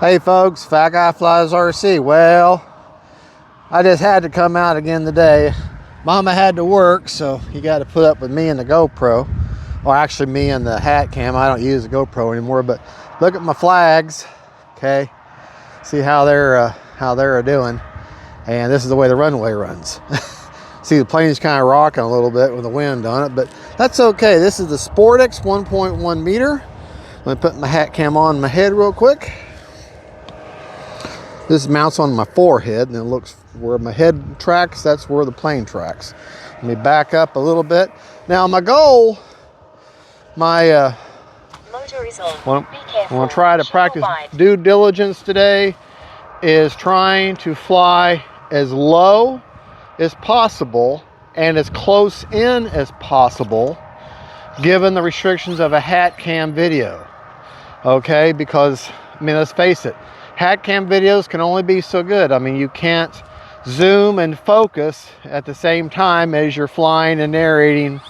Hey folks, Fat Guy Flies RC. Well, I just had to come out again today. Mama had to work, so you got to put up with me and the GoPro, or actually me and the hat cam. I don't use the GoPro anymore, but look at my flags. Okay, see how they're doing, and this is the way the runway runs. See, the plane's kind of rocking a little bit with the wind on it, but that's okay. This is the SPORTIX 1.1 meter. Let me put my hat cam on my head real quick. This mounts on my forehead, and it looks where my head tracks, that's where the plane tracks. Let me back up a little bit. Now my goal, motor is on. I want to try to practice due diligence today, is trying to fly as low as possible and as close in as possible, given the restrictions of a hat cam video. Okay, because, I mean, let's face it, hat cam videos can only be so good. I mean, you can't zoom and focus at the same time as you're flying and narrating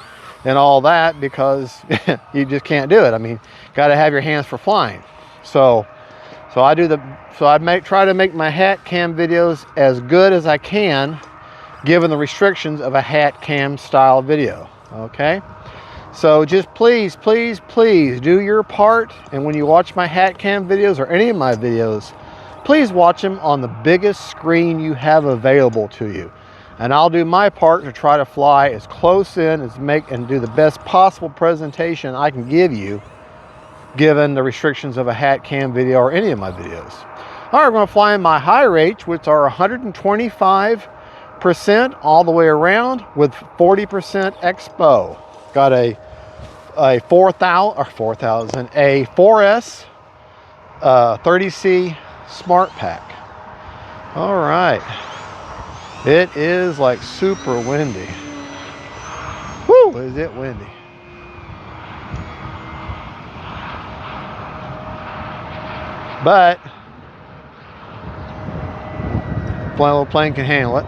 and all that, because you just can't do it. I mean, got to have your hands for flying. So I try to make my hat cam videos as good as I can, given the restrictions of a hat cam style video. Okay, so just please do your part, and when you watch my hat cam videos or any of my videos, please watch them on the biggest screen you have available to you. And I'll do my part to try to fly as close in and do the best possible presentation I can give you, given the restrictions of a hat cam video or any of my videos. All right, we're going to fly in my high rates, which are 125% all the way around with 40% expo. Got a 4S 30C Smart Pack. All right, it is like super windy. Woo, is it windy? But little plane can handle it.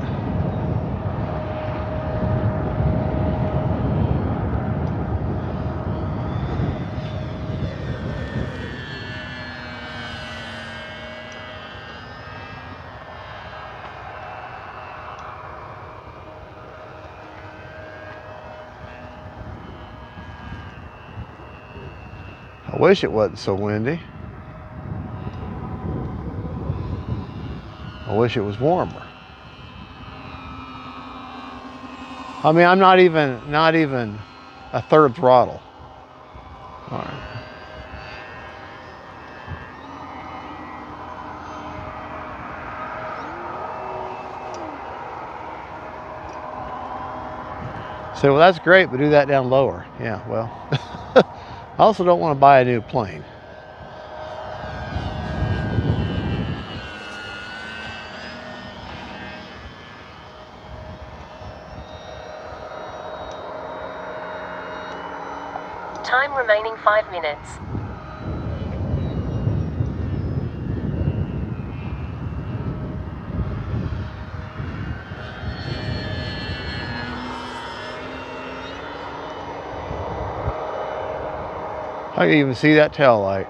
I wish it wasn't so windy. I wish it was warmer. I mean, I'm not even a third throttle. All right. So, well, that's great, but do that down lower. Yeah, well, I also don't want to buy a new plane. Time remaining 5 minutes. I can even see that tail light.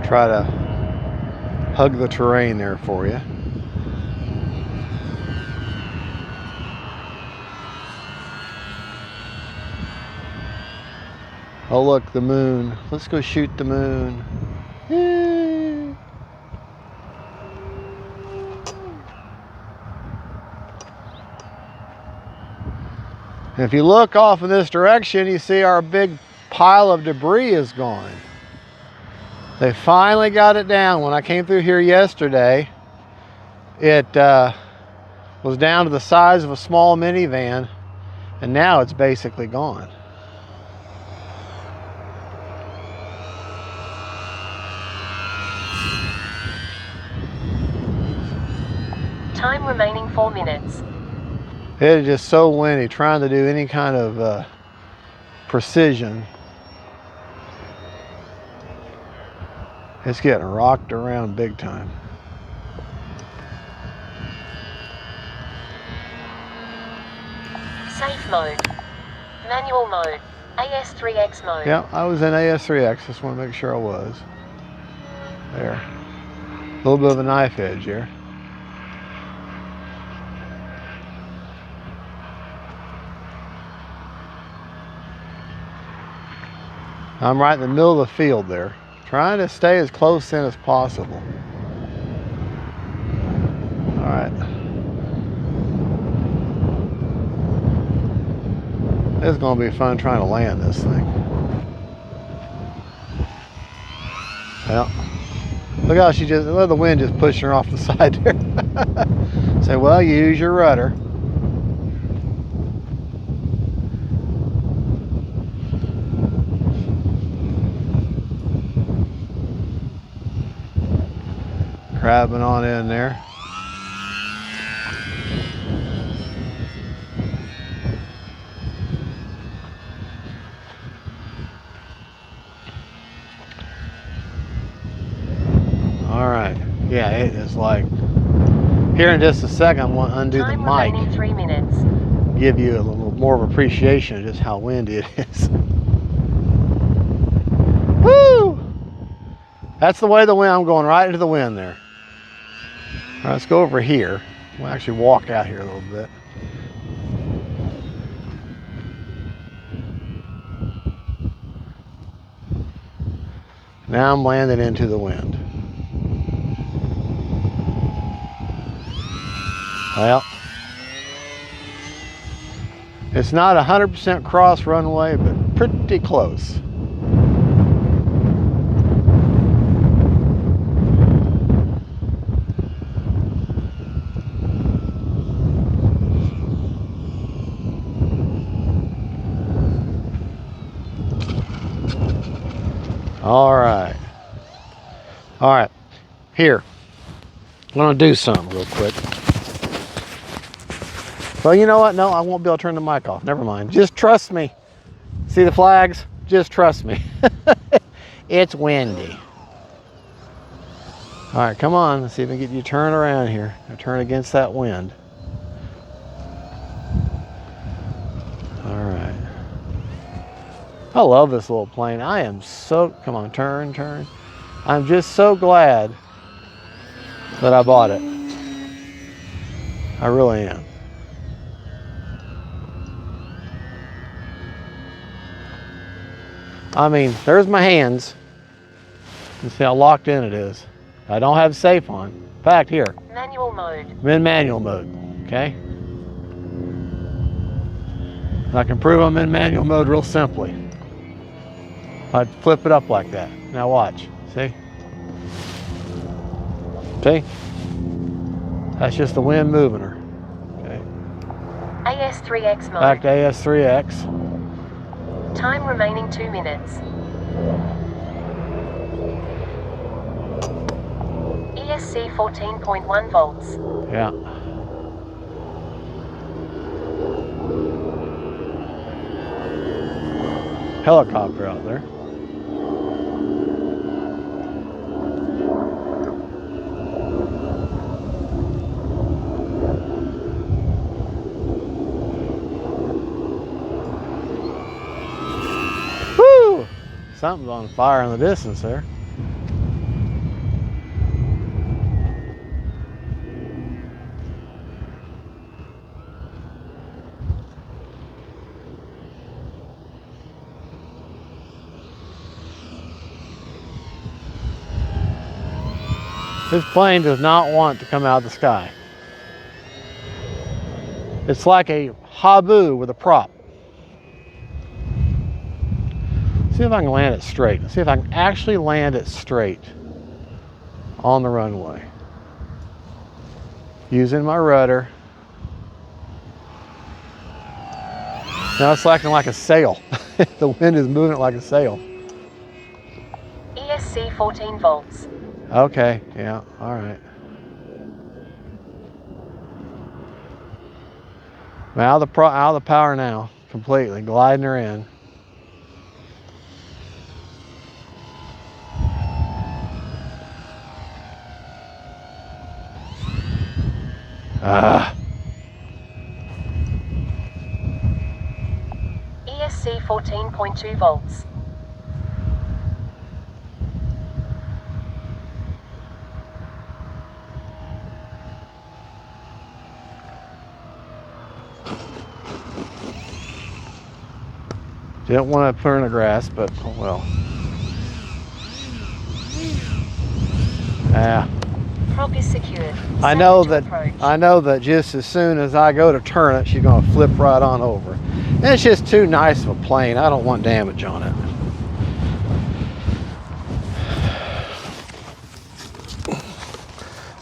Try to hug the terrain there for you. Oh look, the moon. Let's go shoot the moon. Yay. And if you look off in this direction, you see our big pile of debris is gone. They finally got it down. When I came through here yesterday, it was down to the size of a small minivan, and now it's basically gone. Time remaining 4 minutes. It is just so windy, trying to do any kind of precision. It's getting rocked around big time. Safe mode. Manual mode. AS3X mode. Yeah, I was in AS3X. Just want to make sure I was. There. A little bit of a knife edge here. I'm right in the middle of the field there, trying to stay as close in as possible. All right. It's going to be fun trying to land this thing. Well, look how she just, well, the wind just pushing her off the side there. Say, well, you use your rudder. Crabbing on in there. All right. Yeah, it is like, here in just a second, I'm going to undo the mic. Remaining 3 minutes. Give you a little more of appreciation of just how windy it is. Woo! That's the way the wind, I'm going right into the wind there. All right, let's go over here. We'll actually walk out here a little bit. Now I'm landing into the wind. Well, it's not 100% cross runway, but pretty close. All right. All right. Here. I'm going to do something real quick. Well, you know what? No, I won't be able to turn the mic off. Never mind. Just trust me. See the flags? Just trust me. It's windy. All right, come on. Let's see if I can get you to turn around here. Turn against that wind. All right. I love this little plane. I am so, come on, turn, turn. I'm just so glad that I bought it. I really am. I mean, there's my hands. You see how locked in it is. I don't have safe on. In fact, here. Manual mode. I'm in manual mode, okay? I can prove I'm in manual mode real simply. I'd flip it up like that. Now watch, see? See? That's just the wind moving her, okay? AS3X mode. Back to AS3X. Time remaining 2 minutes. ESC 14.1 volts. Yeah. Helicopter out there. Woo! Something's on fire in the distance there. This plane does not want to come out of the sky. It's like a Habu with a prop. See if I can land it straight. See if I can actually land it straight on the runway. Using my rudder. Now it's acting like a sail. The wind is moving it like a sail. ESC 14 volts. Okay, yeah, all right. I'm out of the power now, completely, gliding her in. AC 14.2 volts. Didn't want to put her in the grass, but oh well. Yeah. Prop is secured. I know that just as soon as I go to turn it, she's going to flip right on over. And it's just too nice of a plane. I don't want damage on it.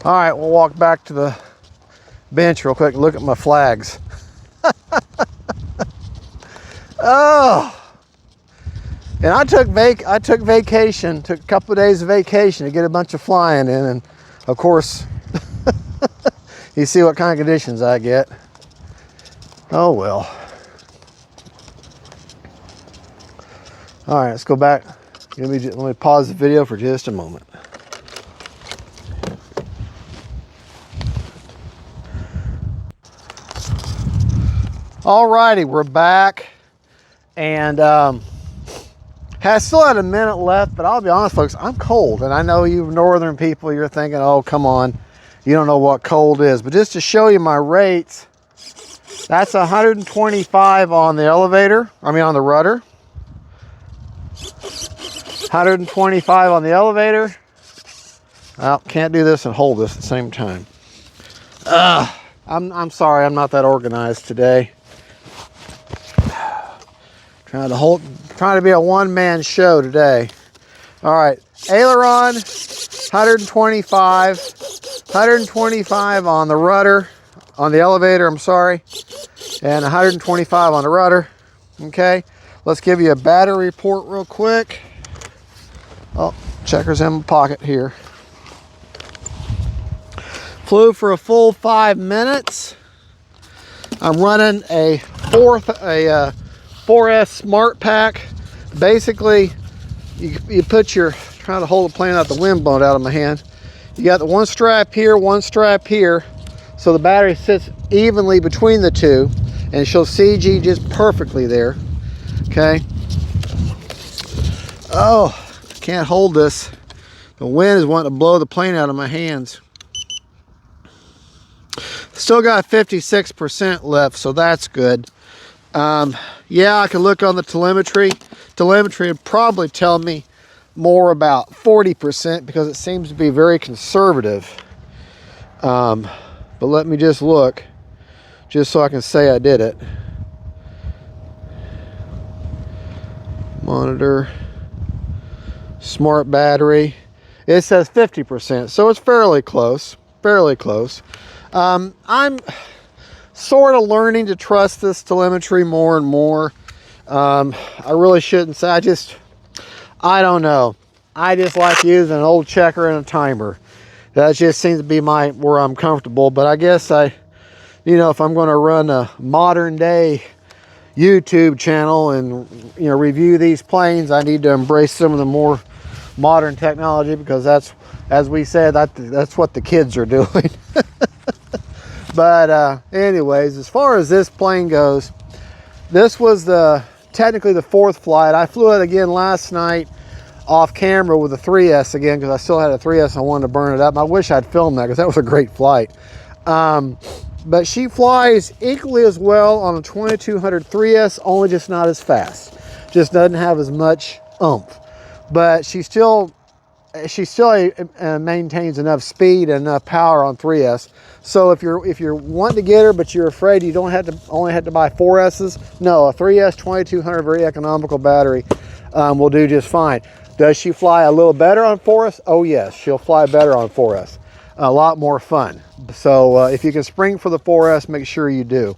All right, we'll walk back to the bench real quick and look at my flags. Oh. And I took vacation, took a couple of days of vacation to get a bunch of flying in, and of course, you see what kind of conditions I get. Oh well. All right, let's go back. Let me pause the video for just a moment. All righty, we're back, and still had a minute left, but I'll be honest, folks, I'm cold, and I know you northern people, you're thinking, oh, come on, you don't know what cold is. But just to show you my rates, that's 125 on the elevator, on the rudder. 125 on the elevator. Well, can't do this and hold this at the same time. I'm sorry, I'm not that organized today. Trying to be a one-man show today. All right, aileron, 125 on the rudder, on the elevator, I'm sorry, and 125 on the rudder. Okay, let's give you a battery report real quick. Oh, checker's in my pocket here. Flew for a full 5 minutes. I'm running a 4S Smart Pack. Basically, you put your, trying to hold the plane out, the wind blowing out of my hand. You got the one strap here, one strap here, so the battery sits evenly between the two, and she'll CG just perfectly there. Okay. Oh, can't hold this. The wind is wanting to blow the plane out of my hands. Still got 56% left, so that's good. Yeah, I can look on the telemetry. Telemetry would probably tell me more about 40% because it seems to be very conservative. But let me just look, just so I can say I did it. Monitor, smart battery. It says 50%, so it's fairly close. Fairly close. I'm sort of learning to trust this telemetry more and more. I really shouldn't say. I don't know. I just like using an old checker and a timer. That just seems to be where I'm comfortable. But I guess if I'm going to run a modern day YouTube channel and review these planes, I need to embrace some of the more modern technology, because that's, as we said, that's what the kids are doing. But anyways, as far as this plane goes, this was technically the fourth flight. I flew it again last night off camera with a 3S again, because I still had a 3S and I wanted to burn it up. I wish I'd filmed that, because that was a great flight. But she flies equally as well on a 2200 3S, only just not as fast. Just doesn't have as much oomph. But she still maintains enough speed and enough power on 3S. So if you're wanting to get her, but you're afraid you don't only have to buy 4S's, no, a 3S 2200 very economical battery will do just fine. Does she fly a little better on 4S? Oh yes, she'll fly better on 4S. A lot more fun. So if you can spring for the 4S, make sure you do.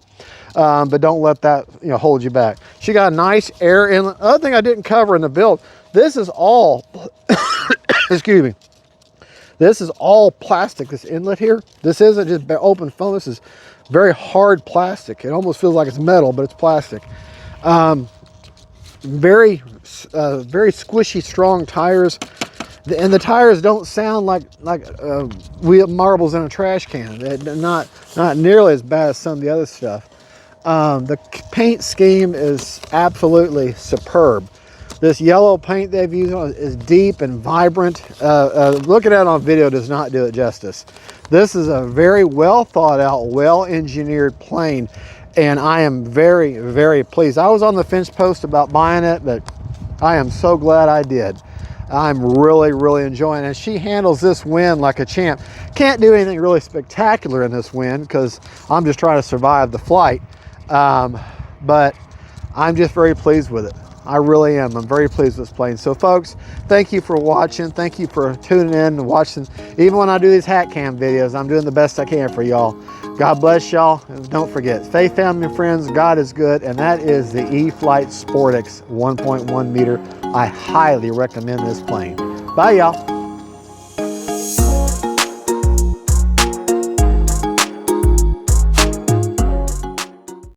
But don't let that hold you back. She got a nice air inlet. Other thing I didn't cover in the build, this is all excuse me, this is all plastic, this inlet here. This isn't just open foam. This is very hard plastic. It almost feels like it's metal, but it's plastic. Very squishy, strong tires. And the tires don't sound like wheel marbles in a trash can. They're not nearly as bad as some of the other stuff. The paint scheme is absolutely superb. This yellow paint they've used on is deep and vibrant. Looking at it on video does not do it justice. This is a very well thought out, well engineered plane, and I am very, very pleased. I was on the fence post about buying it, but I am so glad I did. I'm really, really enjoying it. And she handles this wind like a champ. Can't do anything really spectacular in this wind because I'm just trying to survive the flight. But I'm just very pleased with it. I really am. I'm very pleased with this plane. So folks, thank you for watching. Thank you for tuning in and watching. Even when I do these hat cam videos, I'm doing the best I can for y'all. God bless y'all. And don't forget, faith, family, and friends, God is good. And that is the E-FLITE SPORTIX 1.1 meter. I highly recommend this plane. Bye, y'all.